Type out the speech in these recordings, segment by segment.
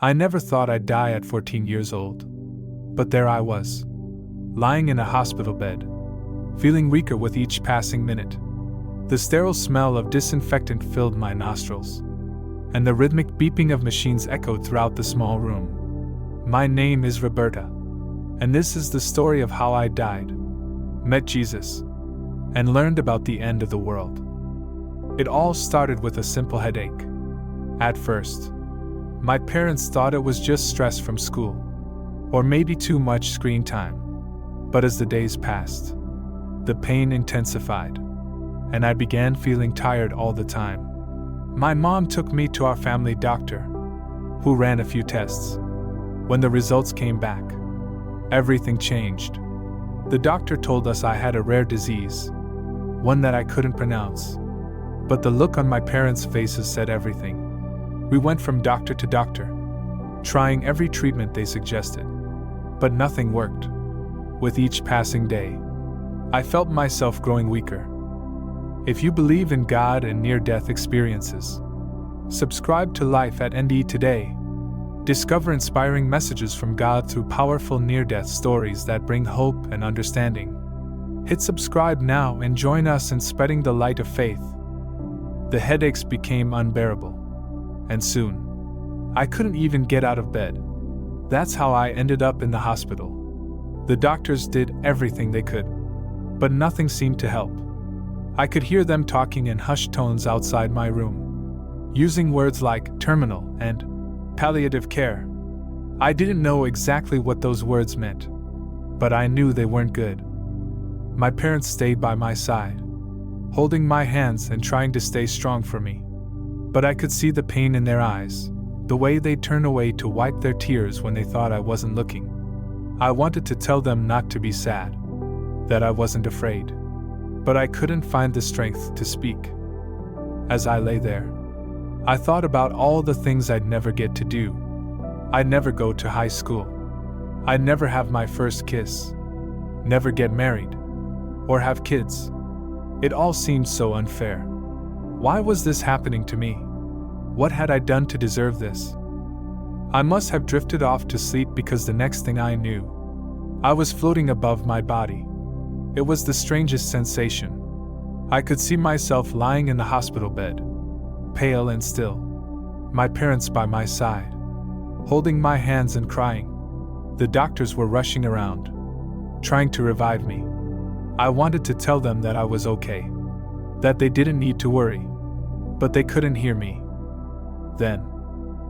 I never thought I'd die at 14 years old. But there I was, lying in a hospital bed, feeling weaker with each passing minute. The sterile smell of disinfectant filled my nostrils, and the rhythmic beeping of machines echoed throughout the small room. My name is Roberta, and this is the story of how I died, met Jesus, and learned about the end of the world. It all started with a simple headache. At first, my parents thought it was just stress from school, or maybe too much screen time. But as the days passed, the pain intensified, and I began feeling tired all the time. My mom took me to our family doctor, who ran a few tests. When the results came back, everything changed. The doctor told us I had a rare disease, one that I couldn't pronounce. But the look on my parents' faces said everything. We went from doctor to doctor, trying every treatment they suggested. But nothing worked. With each passing day, I felt myself growing weaker. If you believe in God and near-death experiences, subscribe to Life at NDE today. Discover inspiring messages from God through powerful near-death stories that bring hope and understanding. Hit subscribe now and join us in spreading the light of faith. The headaches became unbearable, and soon, I couldn't even get out of bed. That's how I ended up in the hospital. The doctors did everything they could, but nothing seemed to help. I could hear them talking in hushed tones outside my room, using words like terminal and palliative care. I didn't know exactly what those words meant, but I knew they weren't good. My parents stayed by my side, holding my hands and trying to stay strong for me. But I could see the pain in their eyes, the way they'd turn away to wipe their tears when they thought I wasn't looking. I wanted to tell them not to be sad, that I wasn't afraid, but I couldn't find the strength to speak. As I lay there, I thought about all the things I'd never get to do. I'd never go to high school. I'd never have my first kiss, never get married, or have kids. It all seemed so unfair. Why was this happening to me? What had I done to deserve this? I must have drifted off to sleep because the next thing I knew, I was floating above my body. It was the strangest sensation. I could see myself lying in the hospital bed, pale and still, my parents by my side, holding my hands and crying. The doctors were rushing around, trying to revive me. I wanted to tell them that I was okay, that they didn't need to worry, but they couldn't hear me. Then,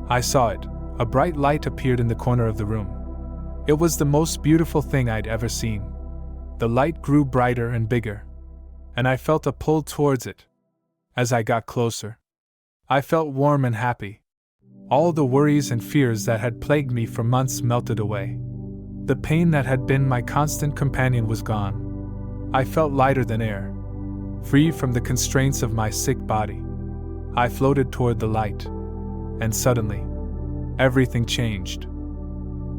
I saw it. A bright light appeared in the corner of the room. It was the most beautiful thing I'd ever seen. The light grew brighter and bigger, and I felt a pull towards it. As I got closer, I felt warm and happy. All the worries and fears that had plagued me for months melted away. The pain that had been my constant companion was gone. I felt lighter than air, free from the constraints of my sick body. I floated toward the light, and suddenly, everything changed.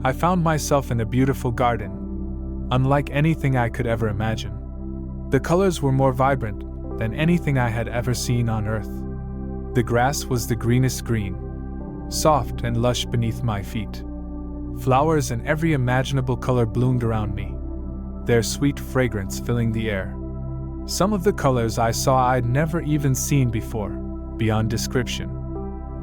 I found myself in a beautiful garden, unlike anything I could ever imagine. The colors were more vibrant than anything I had ever seen on earth. The grass was the greenest green, soft and lush beneath my feet. Flowers in every imaginable color bloomed around me, their sweet fragrance filling the air. Some of the colors I saw I'd never even seen before, beyond description,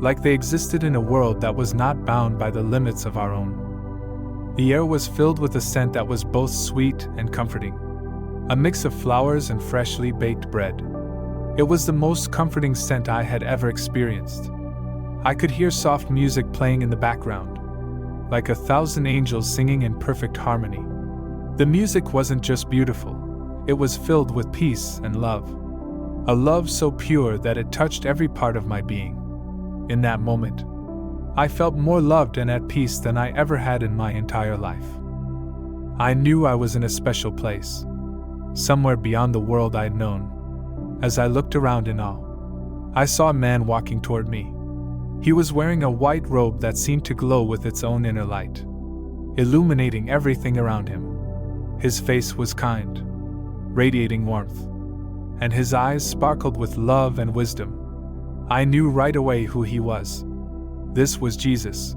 like they existed in a world that was not bound by the limits of our own. The air was filled with a scent that was both sweet and comforting, a mix of flowers and freshly baked bread. It was the most comforting scent I had ever experienced. I could hear soft music playing in the background, like 1,000 angels singing in perfect harmony. The music wasn't just beautiful, it was filled with peace and love. A love so pure that it touched every part of my being. In that moment, I felt more loved and at peace than I ever had in my entire life. I knew I was in a special place, somewhere beyond the world I'd known. As I looked around in awe, I saw a man walking toward me. He was wearing a white robe that seemed to glow with its own inner light, illuminating everything around him. His face was kind, radiating warmth, and his eyes sparkled with love and wisdom. I knew right away who he was. This was Jesus.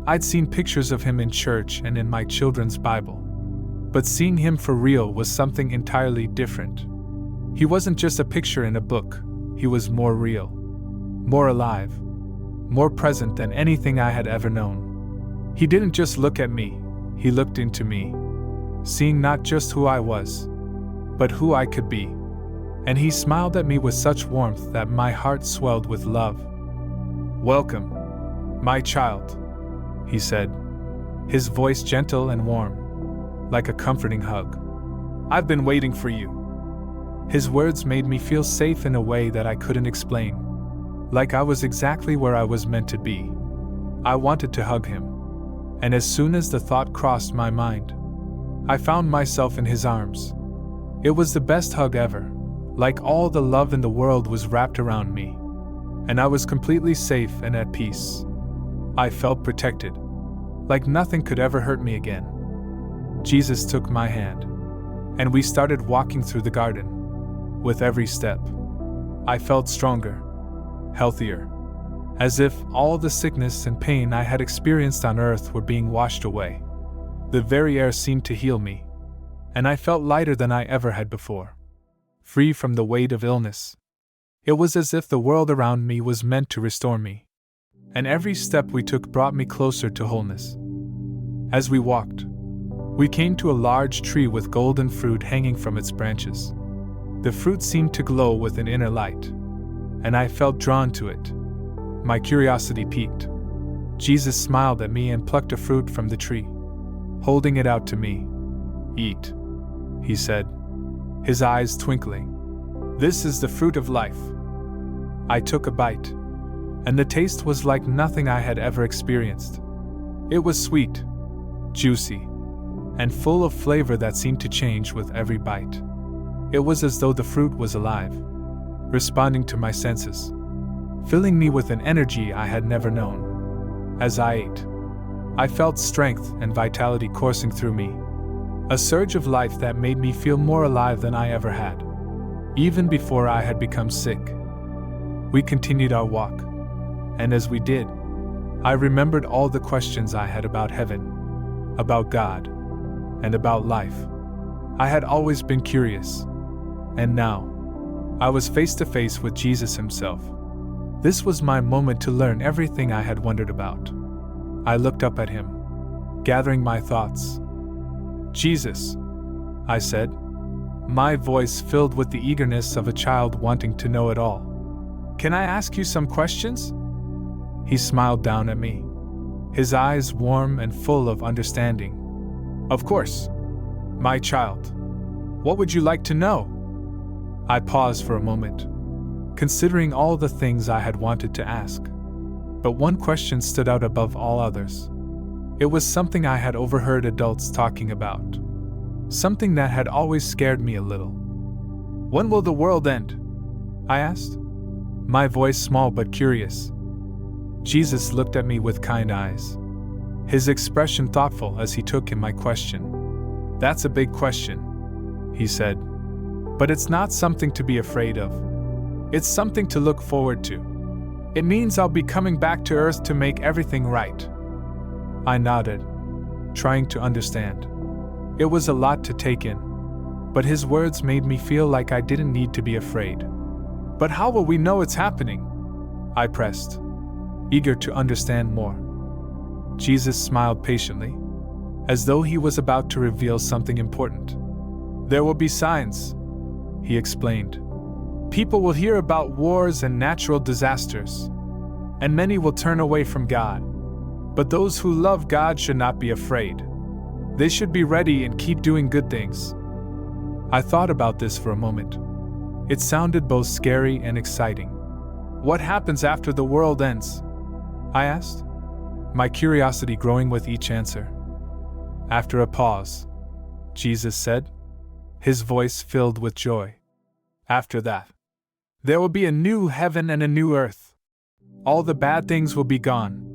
I'd seen pictures of him in church and in my children's Bible. But seeing him for real was something entirely different. He wasn't just a picture in a book, he was more real, more alive, more present than anything I had ever known. He didn't just look at me, he looked into me, seeing not just who I was, but who I could be. And he smiled at me with such warmth that my heart swelled with love. "Welcome, my child," he said, his voice gentle and warm, like a comforting hug. "I've been waiting for you." His words made me feel safe in a way that I couldn't explain, like I was exactly where I was meant to be. I wanted to hug him, and as soon as the thought crossed my mind, I found myself in his arms. It was the best hug ever, like all the love in the world was wrapped around me, and I was completely safe and at peace. I felt protected, like nothing could ever hurt me again. Jesus took my hand, and we started walking through the garden. With every step, I felt stronger, healthier, as if all the sickness and pain I had experienced on earth were being washed away. The very air seemed to heal me, and I felt lighter than I ever had before, free from the weight of illness. It was as if the world around me was meant to restore me, and every step we took brought me closer to wholeness. As we walked, we came to a large tree with golden fruit hanging from its branches. The fruit seemed to glow with an inner light, and I felt drawn to it. My curiosity piqued. Jesus smiled at me and plucked a fruit from the tree, holding it out to me. "Eat," he said, his eyes twinkling. "This is the fruit of life." I took a bite, and the taste was like nothing I had ever experienced. It was sweet, juicy, and full of flavor that seemed to change with every bite. It was as though the fruit was alive, responding to my senses, filling me with an energy I had never known. As I ate, I felt strength and vitality coursing through me, a surge of life that made me feel more alive than I ever had, even before I had become sick. We continued our walk, and as we did, I remembered all the questions I had about heaven, about God, and about life. I had always been curious, and now, I was face to face with Jesus himself. This was my moment to learn everything I had wondered about. I looked up at him, gathering my thoughts. "Jesus," I said, my voice filled with the eagerness of a child wanting to know it all. "Can I ask you some questions?" He smiled down at me, his eyes warm and full of understanding. "Of course, my child. What would you like to know?" I paused for a moment, considering all the things I had wanted to ask. But one question stood out above all others. It was something I had overheard adults talking about, something that had always scared me a little. "When will the world end?" I asked, my voice small but curious. Jesus looked at me with kind eyes, his expression thoughtful as he took in my question. "That's a big question," he said, "but it's not something to be afraid of. It's something to look forward to. It means I'll be coming back to Earth to make everything right." I nodded, trying to understand. It was a lot to take in, but his words made me feel like I didn't need to be afraid. "But how will we know it's happening?" I pressed, eager to understand more. Jesus smiled patiently, as though he was about to reveal something important. "There will be signs," he explained. "People will hear about wars and natural disasters, and many will turn away from God. But those who love God should not be afraid. They should be ready and keep doing good things." I thought about this for a moment. It sounded both scary and exciting. "What happens after the world ends?" I asked, my curiosity growing with each answer. After a pause, Jesus said, his voice filled with joy, "After that, there will be a new heaven and a new earth. All the bad things will be gone.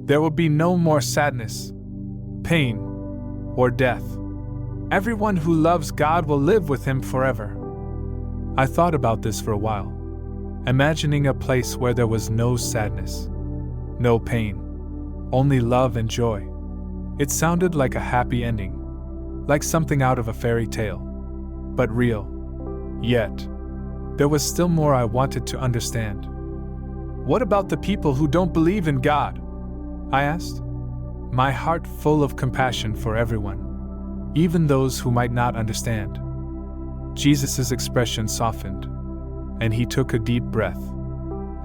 There will be no more sadness, pain, or death. Everyone who loves God will live with him forever." I thought about this for a while, imagining a place where there was no sadness, no pain, Only love and joy. It sounded like a happy ending, like something out of a fairy tale, but real. Yet, there was still more I wanted to understand. What about the people who don't believe in God? I asked, my heart full of compassion for everyone, even those who might not understand. Jesus' expression softened, and he took a deep breath,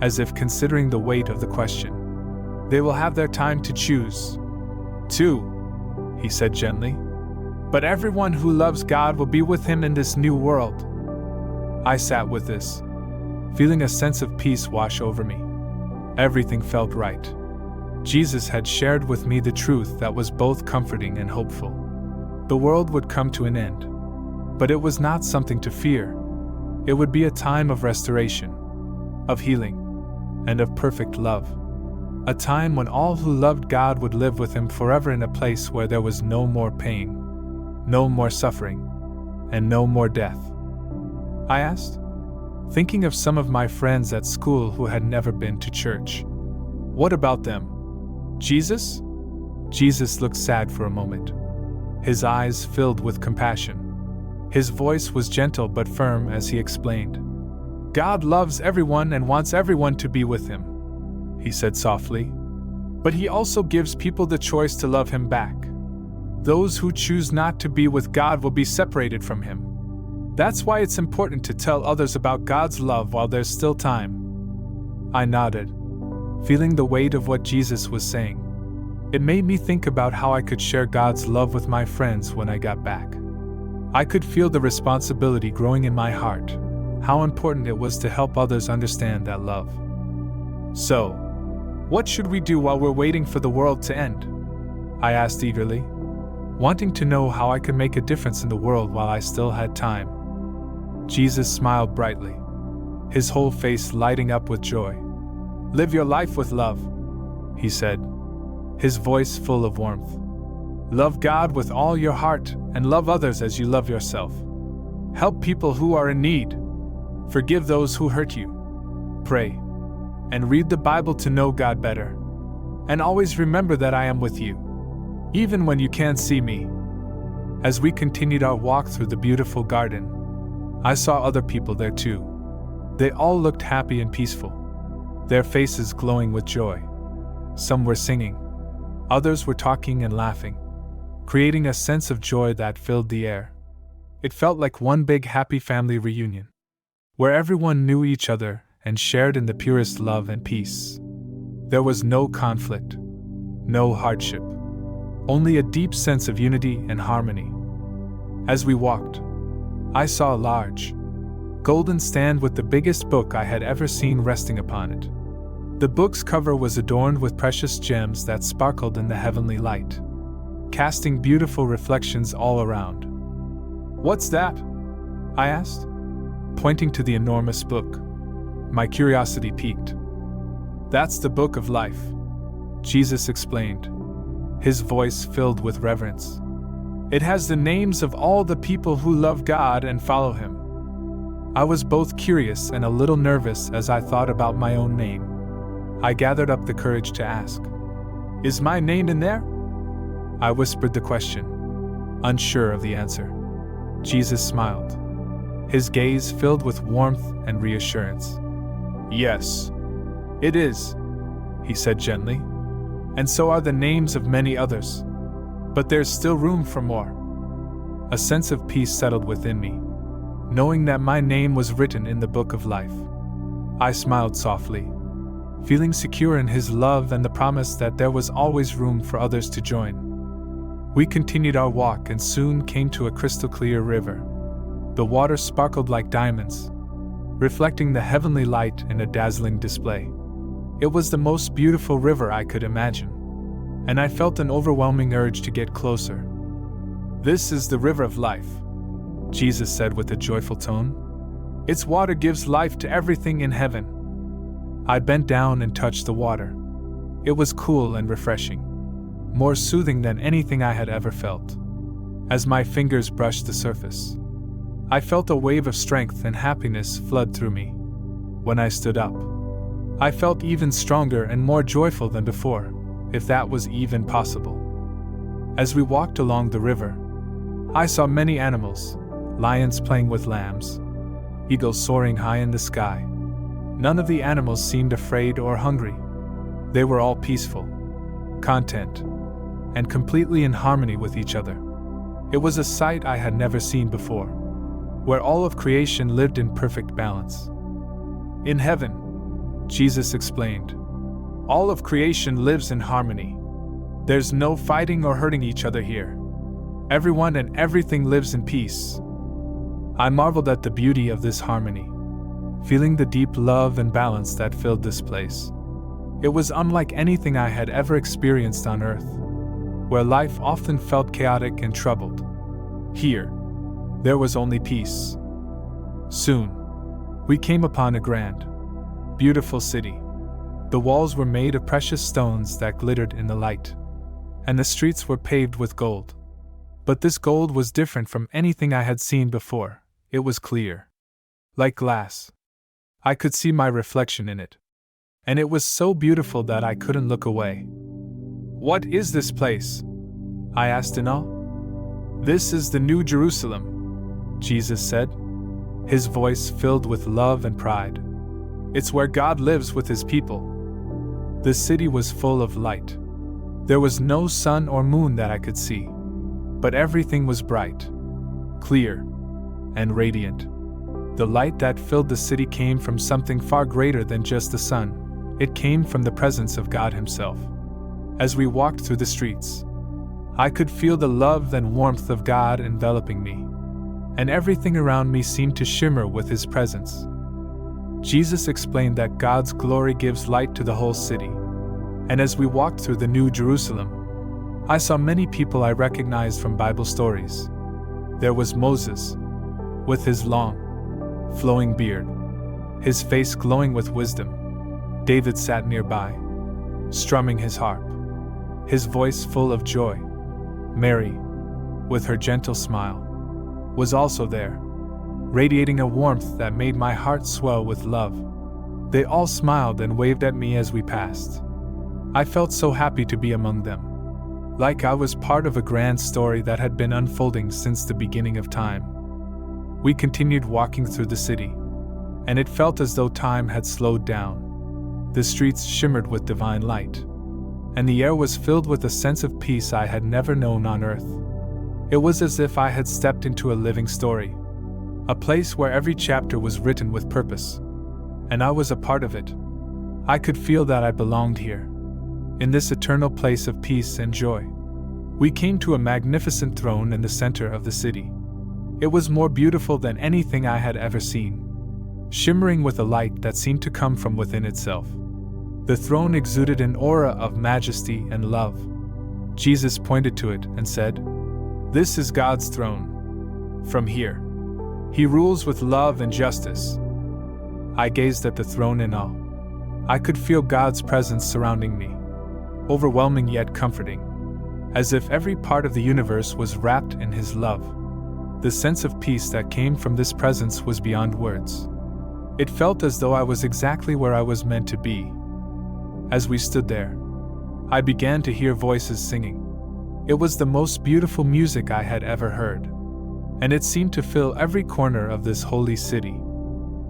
as if considering the weight of the question. They will have their time to choose, too, he said gently. But everyone who loves God will be with him in this new world. I sat with this, feeling a sense of peace wash over me. Everything felt right. Jesus had shared with me the truth that was both comforting and hopeful. The world would come to an end, but it was not something to fear. It would be a time of restoration, of healing, and of perfect love. A time when all who loved God would live with him forever in a place where there was no more pain, no more suffering, and no more death. I asked, thinking of some of my friends at school who had never been to church. What about them? Jesus? Jesus looked sad for a moment. His eyes filled with compassion. His voice was gentle but firm as he explained. God loves everyone and wants everyone to be with him, he said softly. But he also gives people the choice to love him back. Those who choose not to be with God will be separated from him. That's why it's important to tell others about God's love while there's still time. I nodded, feeling the weight of what Jesus was saying. It made me think about how I could share God's love with my friends when I got back. I could feel the responsibility growing in my heart, how important it was to help others understand that love. So, what should we do while we're waiting for the world to end? I asked eagerly, wanting to know how I could make a difference in the world while I still had time. Jesus smiled brightly, his whole face lighting up with joy. Live your life with love, he said, his voice full of warmth. Love God with all your heart and love others as you love yourself. Help people who are in need. Forgive those who hurt you. Pray. And read the Bible to know God better. And always remember that I am with you, even when you can't see me. As we continued our walk through the beautiful garden, I saw other people there too. They all looked happy and peaceful, their faces glowing with joy. Some were singing, others were talking and laughing, creating a sense of joy that filled the air. It felt like one big happy family reunion, where everyone knew each other and shared in the purest love and peace. There was no conflict, no hardship, only a deep sense of unity and harmony. As we walked, I saw a large, golden stand with the biggest book I had ever seen resting upon it. The book's cover was adorned with precious gems that sparkled in the heavenly light, casting beautiful reflections all around. What's that? I asked, pointing to the enormous book. My curiosity piqued. That's the book of life, Jesus explained, his voice filled with reverence. It has the names of all the people who love God and follow him. I was both curious and a little nervous as I thought about my own name. I gathered up the courage to ask, "Is my name in there?" I whispered the question, unsure of the answer. Jesus smiled, his gaze filled with warmth and reassurance. "Yes, it is," he said gently, "and so are the names of many others. But there's still room for more." A sense of peace settled within me, knowing that my name was written in the book of life. I smiled softly, feeling secure in his love and the promise that there was always room for others to join. We continued our walk and soon came to a crystal-clear river. The water sparkled like diamonds, reflecting the heavenly light in a dazzling display. It was the most beautiful river I could imagine, and I felt an overwhelming urge to get closer. "This is the river of life," Jesus said with a joyful tone. "Its water gives life to everything in heaven." I bent down and touched the water. It was cool and refreshing, more soothing than anything I had ever felt. As my fingers brushed the surface, I felt a wave of strength and happiness flood through me. When I stood up, I felt even stronger and more joyful than before, if that was even possible. As we walked along the river, I saw many animals, lions playing with lambs, eagles soaring high in the sky. None of the animals seemed afraid or hungry. They were all peaceful, content, and completely in harmony with each other. It was a sight I had never seen before, where all of creation lived in perfect balance. In heaven, Jesus explained, all of creation lives in harmony. There's no fighting or hurting each other here. Everyone and everything lives in peace. I marveled at the beauty of this harmony, feeling the deep love and balance that filled this place. It was unlike anything I had ever experienced on earth, where life often felt chaotic and troubled. Here, there was only peace. Soon, we came upon a grand, beautiful city. The walls were made of precious stones that glittered in the light, and the streets were paved with gold. But this gold was different from anything I had seen before. It was clear, like glass. I could see my reflection in it, and it was so beautiful that I couldn't look away. "What is this place?" I asked in awe. "This is the New Jerusalem," Jesus said, his voice filled with love and pride. "It's where God lives with his people." The city was full of light. There was no sun or moon that I could see, but everything was bright, clear, and radiant. The light that filled the city came from something far greater than just the sun. It came from the presence of God himself. As we walked through the streets, I could feel the love and warmth of God enveloping me, and everything around me seemed to shimmer with his presence. Jesus explained that God's glory gives light to the whole city, and as we walked through the New Jerusalem, I saw many people I recognized from Bible stories. There was Moses, with his long, flowing beard, his face glowing with wisdom. David sat nearby, strumming his harp, his voice full of joy. Mary, with her gentle smile, was also there, radiating a warmth that made my heart swell with love. They all smiled and waved at me as we passed. I felt so happy to be among them, like I was part of a grand story that had been unfolding since the beginning of time. We continued walking through the city, and it felt as though time had slowed down. The streets shimmered with divine light, and the air was filled with a sense of peace I had never known on earth. It was as if I had stepped into a living story, a place where every chapter was written with purpose, and I was a part of it. I could feel that I belonged here, in this eternal place of peace and joy. We came to a magnificent throne in the center of the city. It was more beautiful than anything I had ever seen, shimmering with a light that seemed to come from within itself. The throne exuded an aura of majesty and love. Jesus pointed to it and said, "This is God's throne. From here, he rules with love and justice." I gazed at the throne in awe. I could feel God's presence surrounding me, overwhelming yet comforting, as if every part of the universe was wrapped in his love. The sense of peace that came from this presence was beyond words. It felt as though I was exactly where I was meant to be. As we stood there, I began to hear voices singing. It was the most beautiful music I had ever heard, and it seemed to fill every corner of this holy city.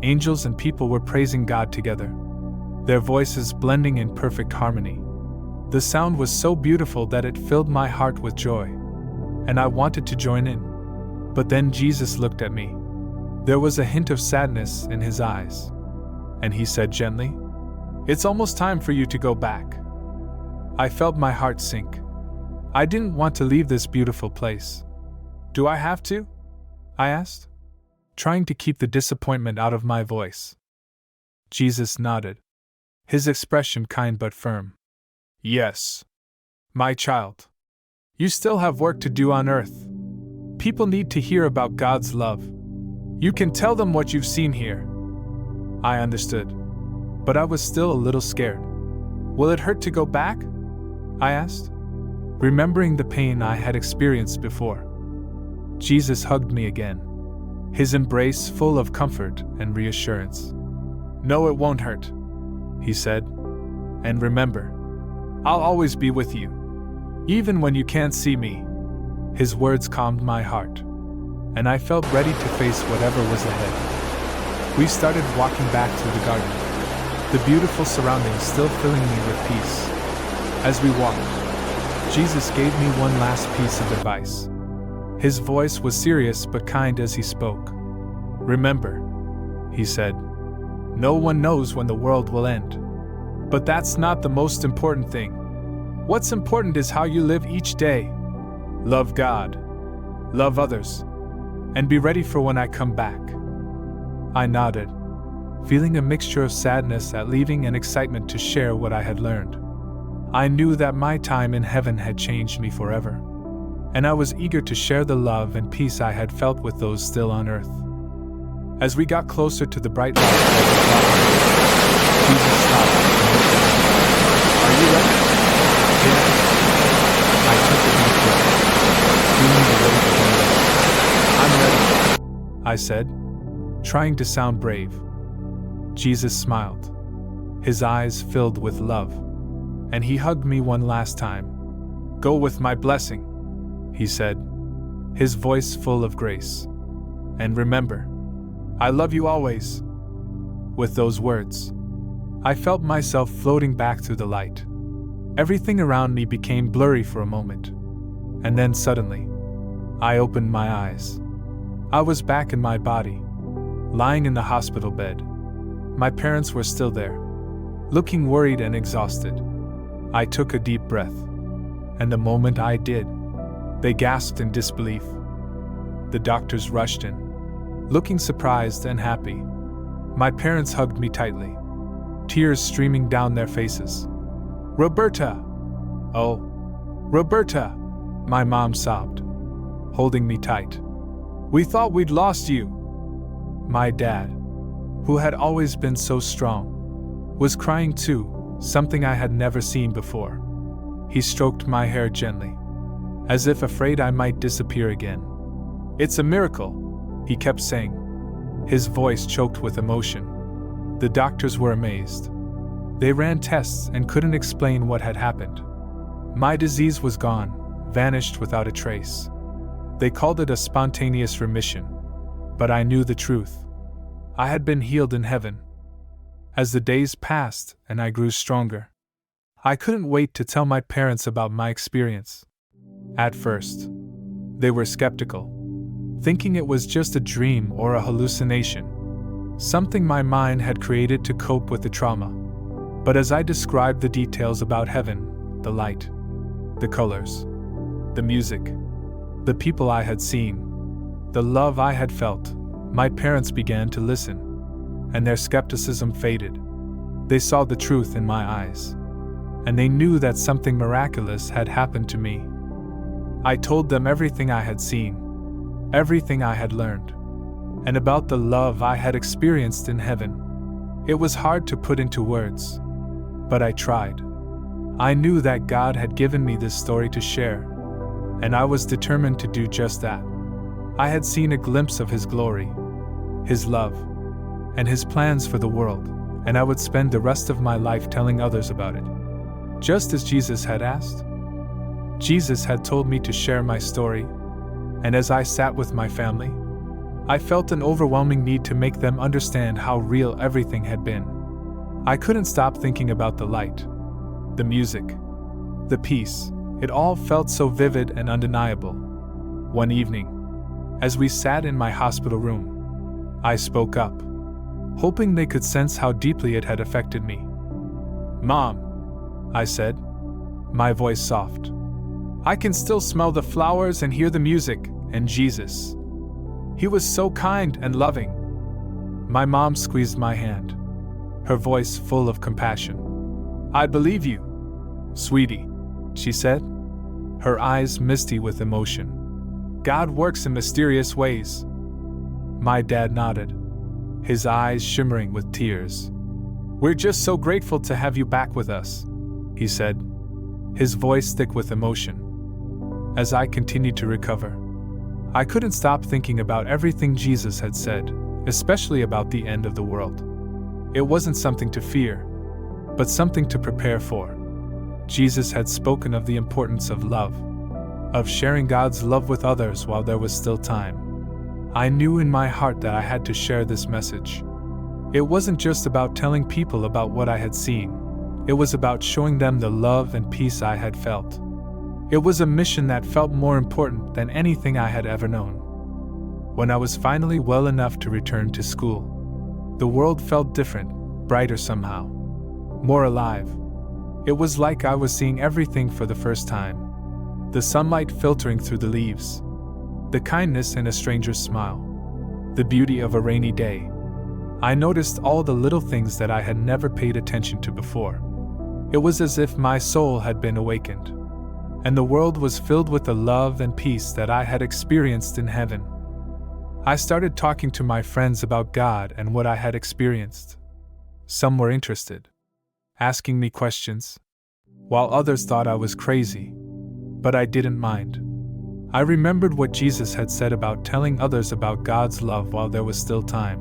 Angels and people were praising God together, their voices blending in perfect harmony. The sound was so beautiful that it filled my heart with joy, and I wanted to join in. But then Jesus looked at me. There was a hint of sadness in his eyes, and he said gently, "It's almost time for you to go back." I felt my heart sink. I didn't want to leave this beautiful place. "Do I have to?" I asked, trying to keep the disappointment out of my voice. Jesus nodded, his expression kind but firm. "Yes, my child. You still have work to do on earth. People need to hear about God's love. You can tell them what you've seen here." I understood, but I was still a little scared. "Will it hurt to go back?" I asked, remembering the pain I had experienced before. Jesus hugged me again, his embrace full of comfort and reassurance. "No, it won't hurt," he said. "And remember, I'll always be with you, even when you can't see me." His words calmed my heart, and I felt ready to face whatever was ahead. We started walking back through the garden, the beautiful surroundings still filling me with peace. As we walked, Jesus gave me one last piece of advice. His voice was serious but kind as he spoke. "Remember," he said, "no one knows when the world will end. But that's not the most important thing. What's important is how you live each day. Love God, love others, and be ready for when I come back." I nodded, feeling a mixture of sadness at leaving and excitement to share what I had learned. I knew that my time in heaven had changed me forever, and I was eager to share the love and peace I had felt with those still on earth. As we got closer to the bright light of the cloud, Jesus stopped and looked at me. "Are you ready?" "Yes." I took a deep breath, feeling the weight of my life. "I'm ready," I said, trying to sound brave. Jesus smiled, his eyes filled with love, and he hugged me one last time. "Go with my blessing," he said, his voice full of grace. "And remember, I love you always." With those words, I felt myself floating back through the light. Everything around me became blurry for a moment, and then suddenly, I opened my eyes. I was back in my body, lying in the hospital bed. My parents were still there, looking worried and exhausted. I took a deep breath, and the moment I did, they gasped in disbelief. The doctors rushed in, looking surprised and happy. My parents hugged me tightly, tears streaming down their faces. "Roberta! Oh, Roberta!" my mom sobbed, holding me tight. "We thought we'd lost you." My dad, who had always been so strong, was crying too, something I had never seen before. He stroked my hair gently, as if afraid I might disappear again. "It's a miracle," he kept saying, his voice choked with emotion. The doctors were amazed. They ran tests and couldn't explain what had happened. My disease was gone, vanished without a trace. They called it a spontaneous remission, but I knew the truth. I had been healed in heaven. As the days passed and I grew stronger, I couldn't wait to tell my parents about my experience. At first, they were skeptical, thinking it was just a dream or a hallucination, something my mind had created to cope with the trauma. But as I described the details about heaven, the light, the colors, the music, the people I had seen, the love I had felt, my parents began to listen, and their skepticism faded. They saw the truth in my eyes, and they knew that something miraculous had happened to me. I told them everything I had seen, everything I had learned, and about the love I had experienced in heaven. It was hard to put into words, but I tried. I knew that God had given me this story to share, and I was determined to do just that. I had seen a glimpse of His glory, His love, and His plans for the world, and I would spend the rest of my life telling others about it. Just as Jesus had asked. Jesus had told me to share my story, and as I sat with my family, I felt an overwhelming need to make them understand how real everything had been. I couldn't stop thinking about the light, the music, the peace. It all felt so vivid and undeniable. One evening, as we sat in my hospital room, I spoke up, hoping they could sense how deeply it had affected me. "Mom," I said, my voice soft, "I can still smell the flowers and hear the music, and Jesus. He was so kind and loving." My mom squeezed my hand, her voice full of compassion. "I believe you, sweetie," she said, her eyes misty with emotion. "God works in mysterious ways." My dad nodded, his eyes shimmering with tears. "We're just so grateful to have you back with us," he said, his voice thick with emotion. As I continued to recover, I couldn't stop thinking about everything Jesus had said, especially about the end of the world. It wasn't something to fear, but something to prepare for. Jesus had spoken of the importance of love, of sharing God's love with others while there was still time. I knew in my heart that I had to share this message. It wasn't just about telling people about what I had seen. It was about showing them the love and peace I had felt. It was a mission that felt more important than anything I had ever known. When I was finally well enough to return to school, the world felt different, brighter somehow, more alive. It was like I was seeing everything for the first time. The sunlight filtering through the leaves, the kindness in a stranger's smile, the beauty of a rainy day. I noticed all the little things that I had never paid attention to before. It was as if my soul had been awakened, and the world was filled with the love and peace that I had experienced in heaven. I started talking to my friends about God and what I had experienced. Some were interested, asking me questions, while others thought I was crazy, but I didn't mind. I remembered what Jesus had said about telling others about God's love while there was still time.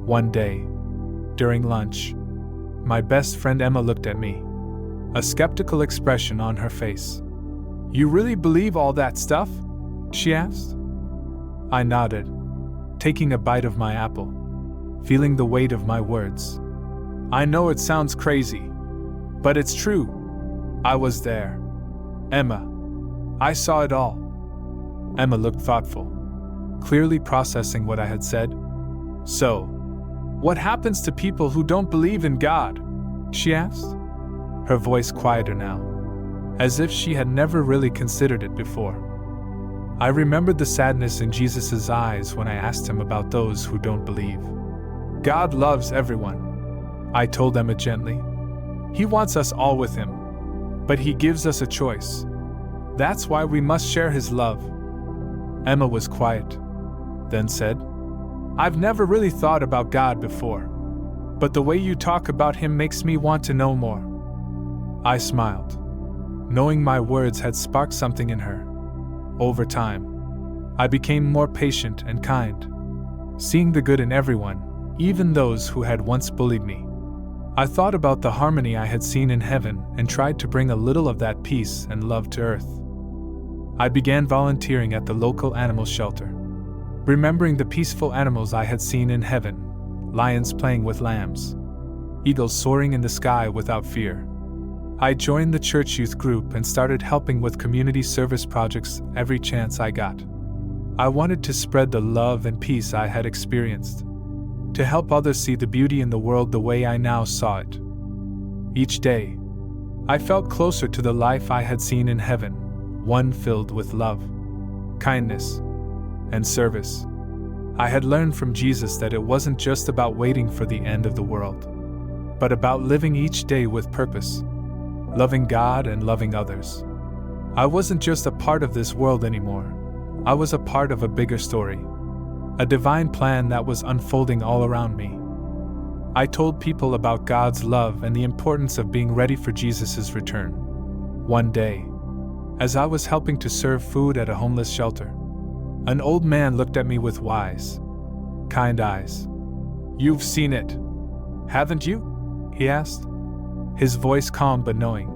One day, during lunch, my best friend Emma looked at me, a skeptical expression on her face. "You really believe all that stuff?" she asked. I nodded, taking a bite of my apple, feeling the weight of my words. "I know it sounds crazy, but it's true. I was there. Emma, I saw it all." Emma looked thoughtful, clearly processing what I had said. "So, what happens to people who don't believe in God?" she asked, her voice quieter now, as if she had never really considered it before. I remembered the sadness in Jesus' eyes when I asked him about those who don't believe. "God loves everyone," I told Emma gently. "He wants us all with him, but he gives us a choice. That's why we must share his love." Emma was quiet, then said, "I've never really thought about God before, but the way you talk about him makes me want to know more." I smiled, knowing my words had sparked something in her. Over time, I became more patient and kind, seeing the good in everyone, even those who had once bullied me. I thought about the harmony I had seen in heaven and tried to bring a little of that peace and love to earth. I began volunteering at the local animal shelter, remembering the peaceful animals I had seen in heaven, lions playing with lambs, eagles soaring in the sky without fear. I joined the church youth group and started helping with community service projects every chance I got. I wanted to spread the love and peace I had experienced, to help others see the beauty in the world the way I now saw it. Each day, I felt closer to the life I had seen in heaven, one filled with love, kindness, and service. I had learned from Jesus that it wasn't just about waiting for the end of the world, but about living each day with purpose, loving God and loving others. I wasn't just a part of this world anymore. I was a part of a bigger story, a divine plan that was unfolding all around me. I told people about God's love and the importance of being ready for Jesus' return. One day, as I was helping to serve food at a homeless shelter, an old man looked at me with wise, kind eyes. "You've seen it, haven't you?" he asked, his voice calm but knowing.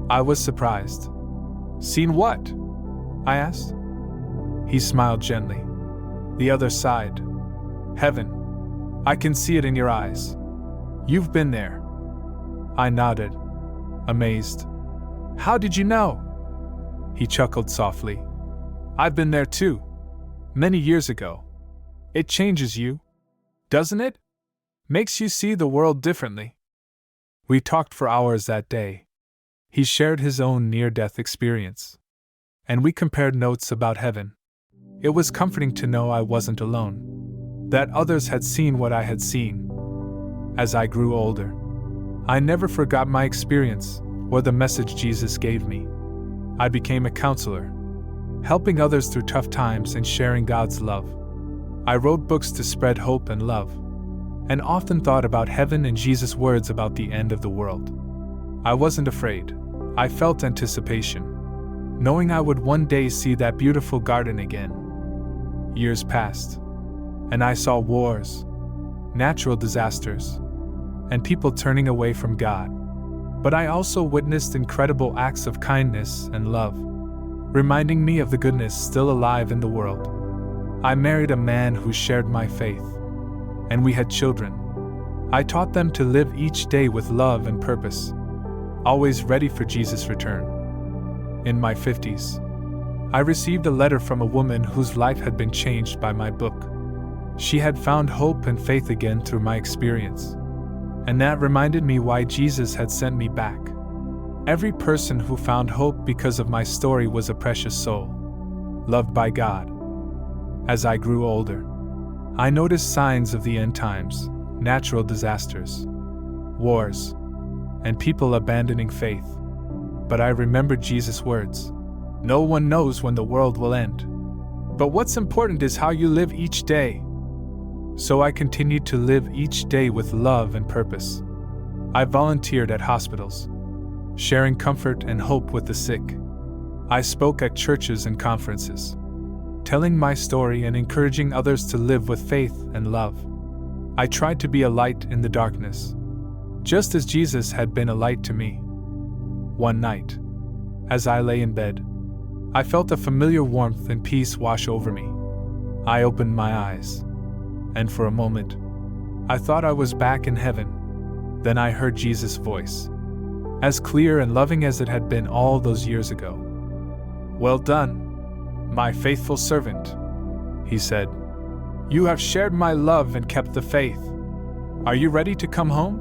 I was surprised. "Seen what?" I asked. He smiled gently. "The other side. Heaven. I can see it in your eyes. You've been there." I nodded, amazed. "How did you know?" He chuckled softly. "I've been there too. Many years ago. It changes you, doesn't it? Makes you see the world differently." We talked for hours that day. He shared his own near-death experience, and we compared notes about heaven. It was comforting to know I wasn't alone, that others had seen what I had seen. As I grew older, I never forgot my experience or the message Jesus gave me. I became a counselor, helping others through tough times and sharing God's love. I wrote books to spread hope and love, and often thought about heaven and Jesus' words about the end of the world. I wasn't afraid. I felt anticipation, knowing I would one day see that beautiful garden again. Years passed, and I saw wars, natural disasters, and people turning away from God. But I also witnessed incredible acts of kindness and love, reminding me of the goodness still alive in the world. I married a man who shared my faith, and we had children. I taught them to live each day with love and purpose, always ready for Jesus' return. In my 50s, I received a letter from a woman whose life had been changed by my book. She had found hope and faith again through my experience, and that reminded me why Jesus had sent me back. Every person who found hope because of my story was a precious soul, loved by God. As I grew older, I noticed signs of the end times, natural disasters, wars, and people abandoning faith. But I remembered Jesus' words, "No one knows when the world will end. But what's important is how you live each day." So I continued to live each day with love and purpose. I volunteered at hospitals, sharing comfort and hope with the sick. I spoke at churches and conferences, telling my story and encouraging others to live with faith and love. I tried to be a light in the darkness, just as Jesus had been a light to me. One night, as I lay in bed, I felt a familiar warmth and peace wash over me. I opened my eyes, and for a moment, I thought I was back in heaven. Then I heard Jesus' voice, as clear and loving as it had been all those years ago. "Well done, my faithful servant," he said. "You have shared my love and kept the faith. Are you ready to come home?"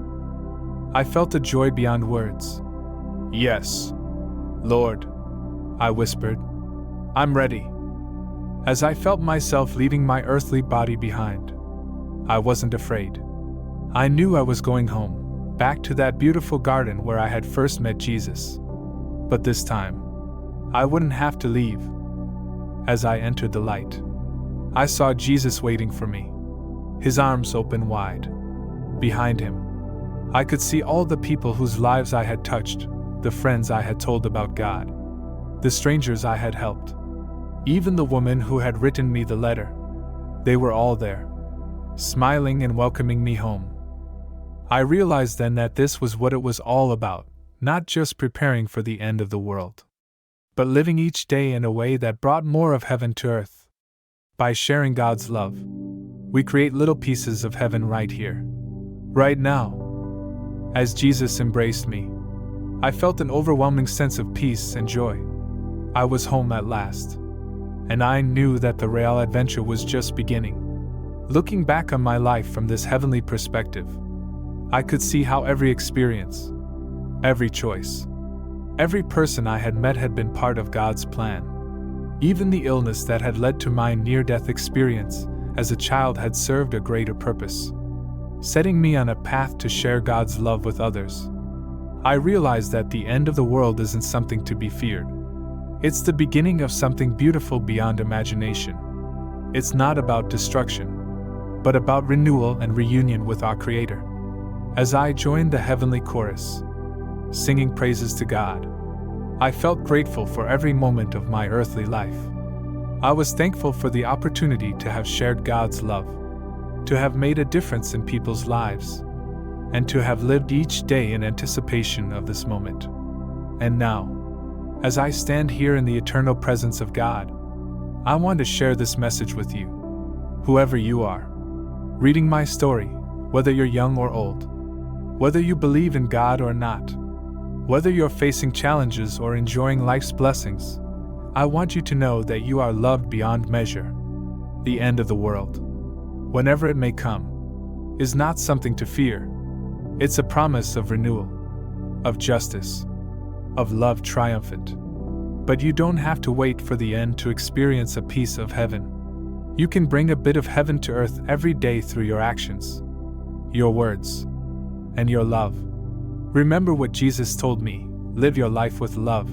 I felt a joy beyond words. "Yes, Lord," I whispered. "I'm ready." As I felt myself leaving my earthly body behind, I wasn't afraid. I knew I was going home, back to that beautiful garden where I had first met Jesus. But this time, I wouldn't have to leave. As I entered the light, I saw Jesus waiting for me, his arms open wide. Behind him, I could see all the people whose lives I had touched, the friends I had told about God, the strangers I had helped, even the woman who had written me the letter. They were all there, smiling and welcoming me home. I realized then that this was what it was all about, not just preparing for the end of the world, but living each day in a way that brought more of heaven to earth. By sharing God's love, we create little pieces of heaven right here, right now. As Jesus embraced me, I felt an overwhelming sense of peace and joy. I was home at last, and I knew that the real adventure was just beginning. Looking back on my life from this heavenly perspective, I could see how every experience, every choice, every person I had met had been part of God's plan. Even the illness that had led to my near-death experience as a child had served a greater purpose, setting me on a path to share God's love with others. I realized that the end of the world isn't something to be feared. It's the beginning of something beautiful beyond imagination. It's not about destruction, but about renewal and reunion with our Creator. As I joined the heavenly chorus, singing praises to God, I felt grateful for every moment of my earthly life. I was thankful for the opportunity to have shared God's love, to have made a difference in people's lives, and to have lived each day in anticipation of this moment. And now, as I stand here in the eternal presence of God, I want to share this message with you. Whoever you are, reading my story, whether you're young or old, whether you believe in God or not, whether you're facing challenges or enjoying life's blessings, I want you to know that you are loved beyond measure. The end of the world, whenever it may come, is not something to fear. It's a promise of renewal, of justice, of love triumphant. But you don't have to wait for the end to experience a piece of heaven. You can bring a bit of heaven to earth every day through your actions, your words, and your love. Remember what Jesus told me: live your life with love.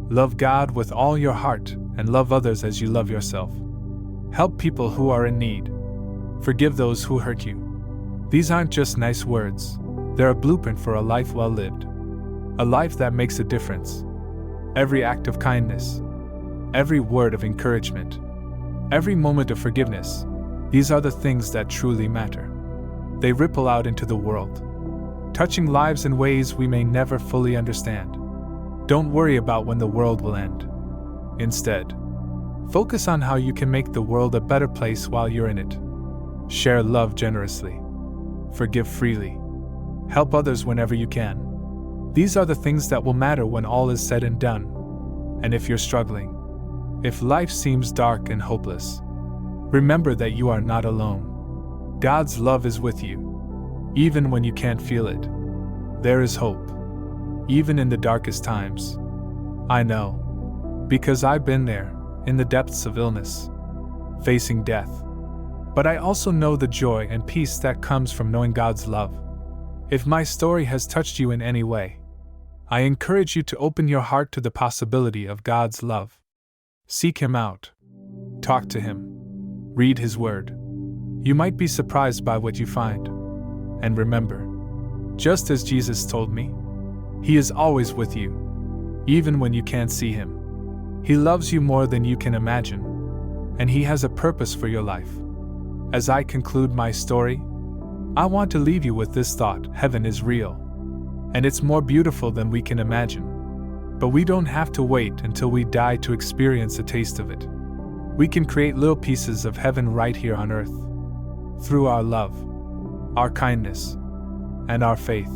Love God with all your heart and love others as you love yourself. Help people who are in need. Forgive those who hurt you. These aren't just nice words, they're a blueprint for a life well lived. A life that makes a difference. Every act of kindness, every word of encouragement, every moment of forgiveness, these are the things that truly matter. They ripple out into the world, touching lives in ways we may never fully understand. Don't worry about when the world will end. Instead, focus on how you can make the world a better place while you're in it. Share love generously. Forgive freely. Help others whenever you can. These are the things that will matter when all is said and done. And if you're struggling, if life seems dark and hopeless, remember that you are not alone. God's love is with you, even when you can't feel it. There is hope, even in the darkest times. I know, because I've been there, in the depths of illness, facing death. But I also know the joy and peace that comes from knowing God's love. If my story has touched you in any way, I encourage you to open your heart to the possibility of God's love. Seek Him out. Talk to Him. Read His Word. You might be surprised by what you find. And remember, just as Jesus told me, He is always with you, even when you can't see Him. He loves you more than you can imagine, and He has a purpose for your life. As I conclude my story, I want to leave you with this thought: heaven is real, and it's more beautiful than we can imagine. But we don't have to wait until we die to experience a taste of it. We can create little pieces of heaven right here on earth, through our love, our kindness, and our faith.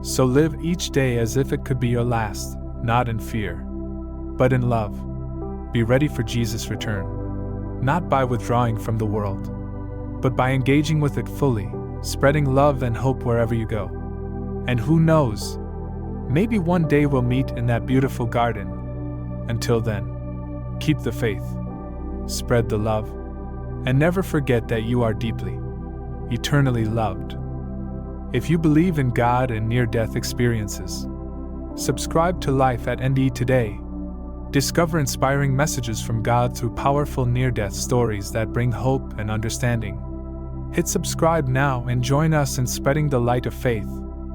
So live each day as if it could be your last, not in fear, but in love. Be ready for Jesus' return, not by withdrawing from the world, but by engaging with it fully, spreading love and hope wherever you go. And who knows, maybe one day we'll meet in that beautiful garden. Until then, keep the faith, spread the love, and never forget that you are deeply, eternally loved. If you believe in God and near-death experiences, subscribe to Life at NDE today. Discover inspiring messages from God through powerful near-death stories that bring hope and understanding. Hit subscribe now and join us in spreading the light of faith.